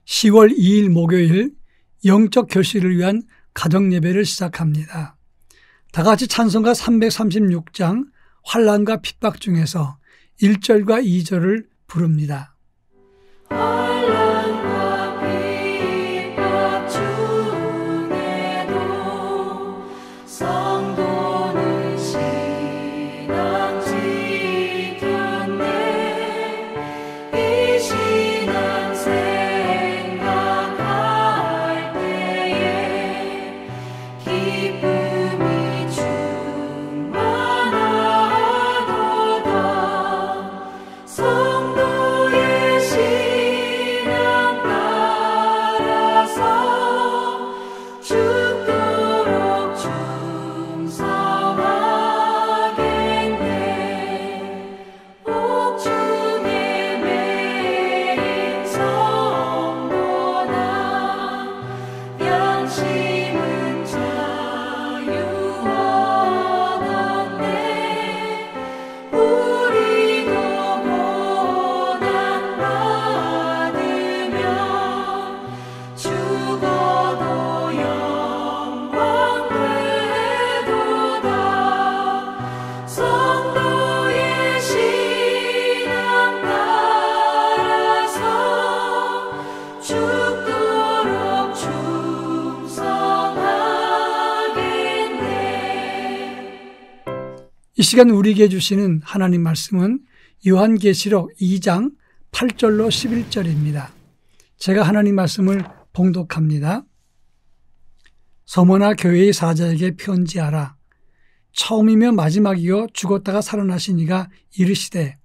10월 2일 목요일 영적 결실을 위한 가정예배를 시작합니다. 다같이 찬송가 336장 환난과 핍박 중에서 1절과 2절을 부릅니다. 이 시간 우리에게 주시는 하나님 말씀은 요한계시록 2장 8절로 11절입니다. 제가 하나님 말씀을 봉독합니다. 서머나 교회의 사자에게 편지하라. 처음이며 마지막이요 죽었다가 살아나신 이가 이르시되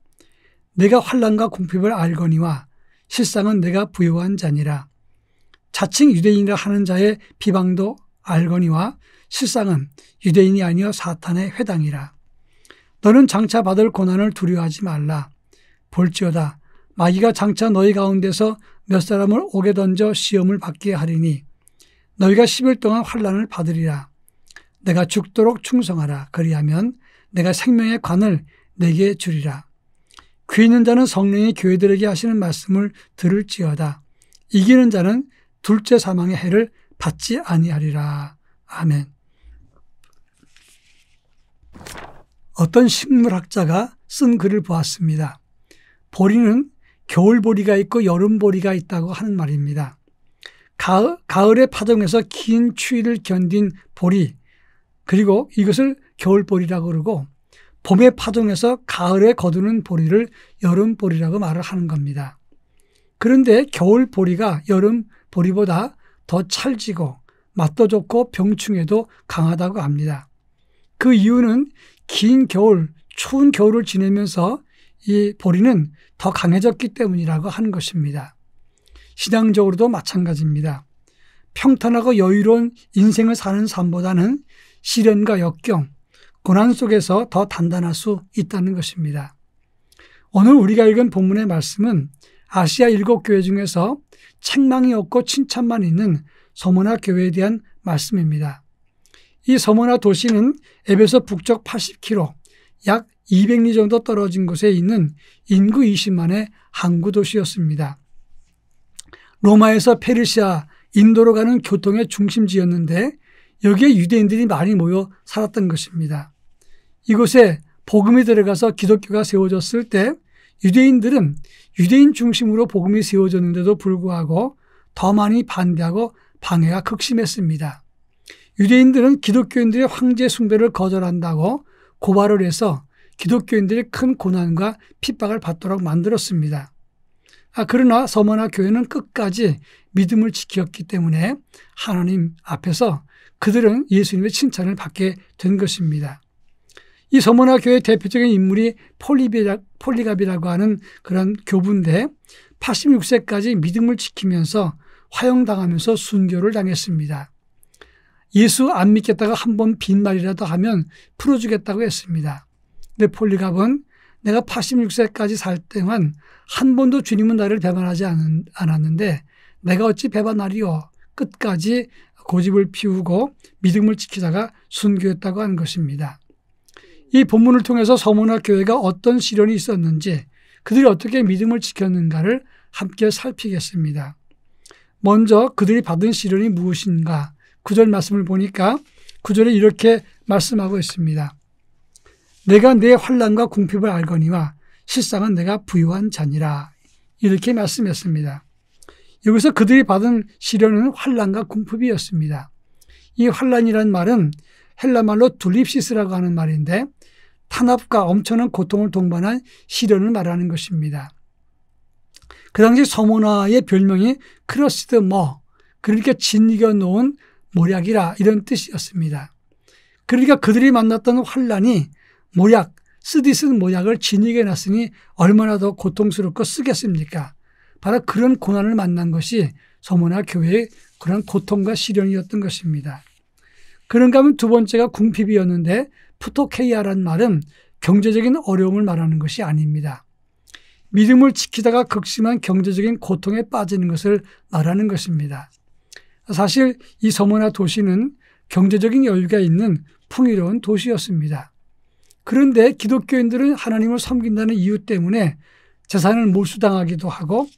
내가 환난과 궁핍을 알거니와 실상은 내가 부요한 자니라. 자칭 유대인이라 하는 자의 비방도 알거니와 실상은 유대인이 아니여 사탄의 회당이라. 너는 장차 받을 고난을 두려워하지 말라. 볼지어다 마귀가 장차 너희 가운데서 몇 사람을 옥에 던져 시험을 받게 하리니 너희가 10일 동안 환난을 받으리라. 내가 죽도록 충성하라. 그리하면 내가 생명의 관을 내게 주리라. 귀 있는 자는 성령이 교회들에게 하시는 말씀을 들을지어다. 이기는 자는 둘째 사망의 해를 받지 아니하리라. 아멘. 어떤 식물학자가 쓴 글을 보았습니다. 보리는 겨울보리가 있고 여름보리가 있다고 하는 말입니다. 가을의 파종에서 긴 추위를 견딘 보리, 그리고 이것을 겨울보리라고 그러고 봄의 파종에서 가을에 거두는 보리를 여름보리라고 말을 하는 겁니다. 그런데 겨울보리가 여름보리보다 더 찰지고 맛도 좋고 병충해도 강하다고 합니다. 그 이유는 긴 겨울, 추운 겨울을 지내면서 이 보리는 더 강해졌기 때문이라고 하는 것입니다. 신앙적으로도 마찬가지입니다. 평탄하고 여유로운 인생을 사는 삶보다는 시련과 역경, 고난 속에서 더 단단할 수 있다는 것입니다. 오늘 우리가 읽은 본문의 말씀은 아시아 7교회 중에서 책망이 없고 칭찬만 있는 서머나 교회에 대한 말씀입니다. 이 서머나 도시는 에베소 북쪽 80km, 약 200리 정도 떨어진 곳에 있는 인구 20만의 항구 도시였습니다. 로마에서 페르시아, 인도로 가는 교통의 중심지였는데 여기에 유대인들이 많이 모여 살았던 것입니다. 이곳에 복음이 들어가서 기독교가 세워졌을 때 유대인들은 유대인 중심으로 복음이 세워졌는데도 불구하고 더 많이 반대하고 방해가 극심했습니다. 유대인들은 기독교인들의 황제 숭배를 거절한다고 고발을 해서 기독교인들이 큰 고난과 핍박을 받도록 만들었습니다. 그러나 서머나 교회는 끝까지 믿음을 지켰기 때문에 하나님 앞에서 그들은 예수님의 칭찬을 받게 된 것입니다. 이 서머나 교회의 대표적인 인물이 폴리갑이라고 하는 그런 교부인데 86세까지 믿음을 지키면서 화형당하면서 순교를 당했습니다. 예수 안 믿겠다가 한 번 빈말이라도 하면 풀어주겠다고 했습니다. 근데 폴리갑은 내가 86세까지 살 동안 한 번도 주님은 나를 배반하지 않았는데 내가 어찌 배반하리요. 끝까지 고집을 피우고 믿음을 지키다가 순교했다고 하는 것입니다. 이 본문을 통해서 서머나 교회가 어떤 시련이 있었는지 그들이 어떻게 믿음을 지켰는가를 함께 살피겠습니다. 먼저 그들이 받은 시련이 무엇인가? 9절 말씀을 보니까 9절에 이렇게 말씀하고 있습니다. 내가 내 환난과 궁핍을 알거니와 실상은 내가 부유한 자니라. 이렇게 말씀했습니다. 여기서 그들이 받은 시련은 환난과 궁핍이었습니다. 이 환난이란 말은 헬라말로 둘립시스라고 하는 말인데 탄압과 엄청난 고통을 동반한 시련을 말하는 것입니다. 그 당시 서모나의 별명이 크러시드 그러니까 짓이겨 놓은 모략이라 이런 뜻이었습니다. 그러니까 그들이 만났던 환난이 모략, 쓰디쓴 모략을 짓이겨 놨으니 얼마나 더 고통스럽고 쓰겠습니까? 바로 그런 고난을 만난 것이 서모나 교회의 그런 고통과 시련이었던 것입니다. 그런가 하면 두 번째가 궁핍이었는데 푸토케이아란 말은 경제적인 어려움을 말하는 것이 아닙니다. 믿음을 지키다가 극심한 경제적인 고통에 빠지는 것을 말하는 것입니다. 사실 이 서모나 도시는 경제적인 여유가 있는 풍요로운 도시였습니다. 그런데 기독교인들은 하나님을 섬긴다는 이유 때문에 재산을 몰수당하기도 하고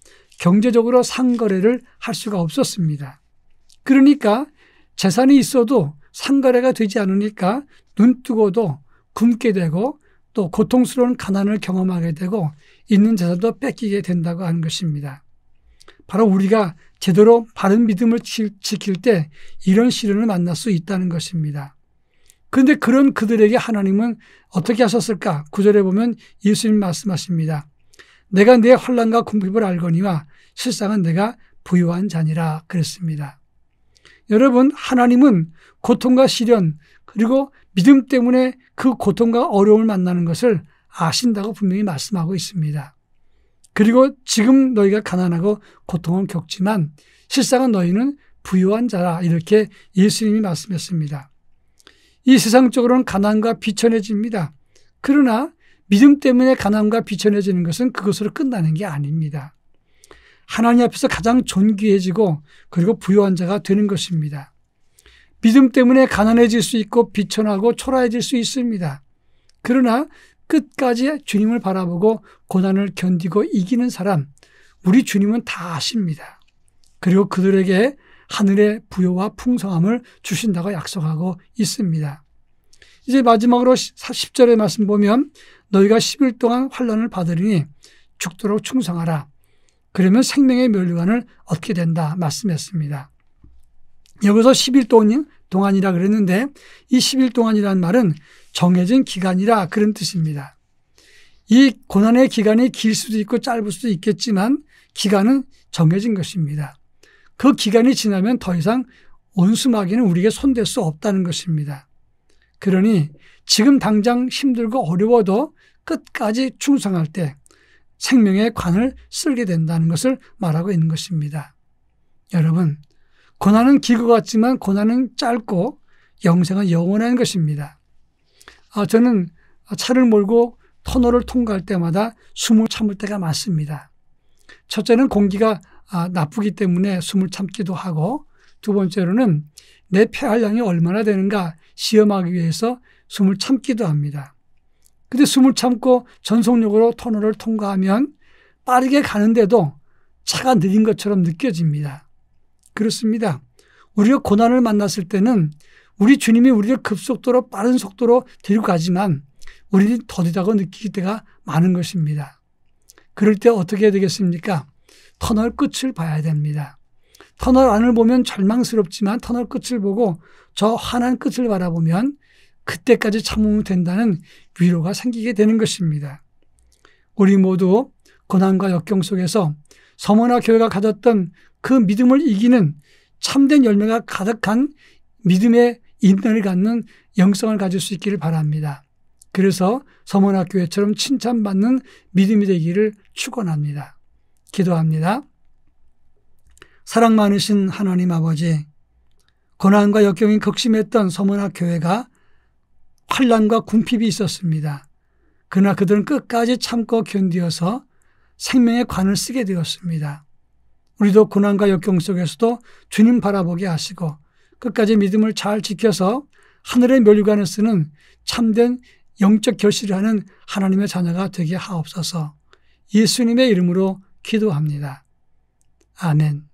경제적으로 상거래를 할 수가 없었습니다. 그러니까 재산이 있어도 상거래가 되지 않으니까 눈 뜨고도 굶게 되고 또 고통스러운 가난을 경험하게 되고 있는 재산도 뺏기게 된다고 하는 것입니다. 바로 우리가 제대로 바른 믿음을 지킬 때 이런 시련을 만날 수 있다는 것입니다. 그런데 그런 그들에게 하나님은 어떻게 하셨을까? 9절에 보면 예수님 말씀하십니다. 내가 내 환난과 궁핍을 알거니와 실상은 내가 부유한 자니라 그랬습니다. 여러분, 하나님은 고통과 시련 그리고 믿음 때문에 그 고통과 어려움을 만나는 것을 아신다고 분명히 말씀하고 있습니다. 그리고 지금 너희가 가난하고 고통을 겪지만 실상은 너희는 부유한 자라 이렇게 예수님이 말씀했습니다. 이 세상적으로는 가난과 비천해집니다. 그러나 믿음 때문에 가난과 비천해지는 것은 그것으로 끝나는 게 아닙니다. 하나님 앞에서 가장 존귀해지고 그리고 부유한 자가 되는 것입니다. 믿음 때문에 가난해질 수 있고 비천하고 초라해질 수 있습니다. 그러나 끝까지 주님을 바라보고 고난을 견디고 이기는 사람, 우리 주님은 다 아십니다. 그리고 그들에게 하늘의 부요와 풍성함을 주신다고 약속하고 있습니다. 이제 마지막으로 10절의 말씀 보면 너희가 10일 동안 환난을 받으리니 죽도록 충성하라. 그러면 생명의 면류관을 얻게 된다 말씀했습니다. 여기서 10일 동안이라 그랬는데 이 10일 동안이라는 말은 정해진 기간이라 그런 뜻입니다. 이 고난의 기간이 길 수도 있고 짧을 수도 있겠지만 기간은 정해진 것입니다. 그 기간이 지나면 더 이상 원수마귀는 우리에게 손댈 수 없다는 것입니다. 그러니 지금 당장 힘들고 어려워도 끝까지 충성할 때 생명의 관을 쓸게 된다는 것을 말하고 있는 것입니다. 여러분, 고난은 길 것 같지만 고난은 짧고 영생은 영원한 것입니다. 저는 차를 몰고 터널을 통과할 때마다 숨을 참을 때가 많습니다. 첫째는 공기가 나쁘기 때문에 숨을 참기도 하고 두 번째로는 내 폐활량이 얼마나 되는가 시험하기 위해서 숨을 참기도 합니다. 근데 숨을 참고 전속력으로 터널을 통과하면 빠르게 가는데도 차가 느린 것처럼 느껴집니다. 그렇습니다. 우리가 고난을 만났을 때는 우리 주님이 우리를 급속도로 빠른 속도로 데리고 가지만 우리는 더디다고 느낄 때가 많은 것입니다. 그럴 때 어떻게 해야 되겠습니까? 터널 끝을 봐야 됩니다. 터널 안을 보면 절망스럽지만 터널 끝을 보고 저 환한 끝을 바라보면 그때까지 참으면 된다는 위로가 생기게 되는 것입니다. 우리 모두 고난과 역경 속에서 서머나 교회가 가졌던 그 믿음을 이기는 참된 열매가 가득한 믿음의 인내를 갖는 영성을 가질 수 있기를 바랍니다. 그래서 서머나 교회처럼 칭찬받는 믿음이 되기를 축원합니다. 기도합니다. 사랑 많으신 하나님 아버지, 고난과 역경이 극심했던 서머나 교회가 환난과 궁핍이 있었습니다. 그러나 그들은 끝까지 참고 견디어서 생명의 관을 쓰게 되었습니다. 우리도 고난과 역경 속에서도 주님 바라보게 하시고 끝까지 믿음을 잘 지켜서 하늘의 면류관을 쓰는 참된 영적 결실을 하는 하나님의 자녀가 되게 하옵소서. 예수님의 이름으로 기도합니다. 아멘.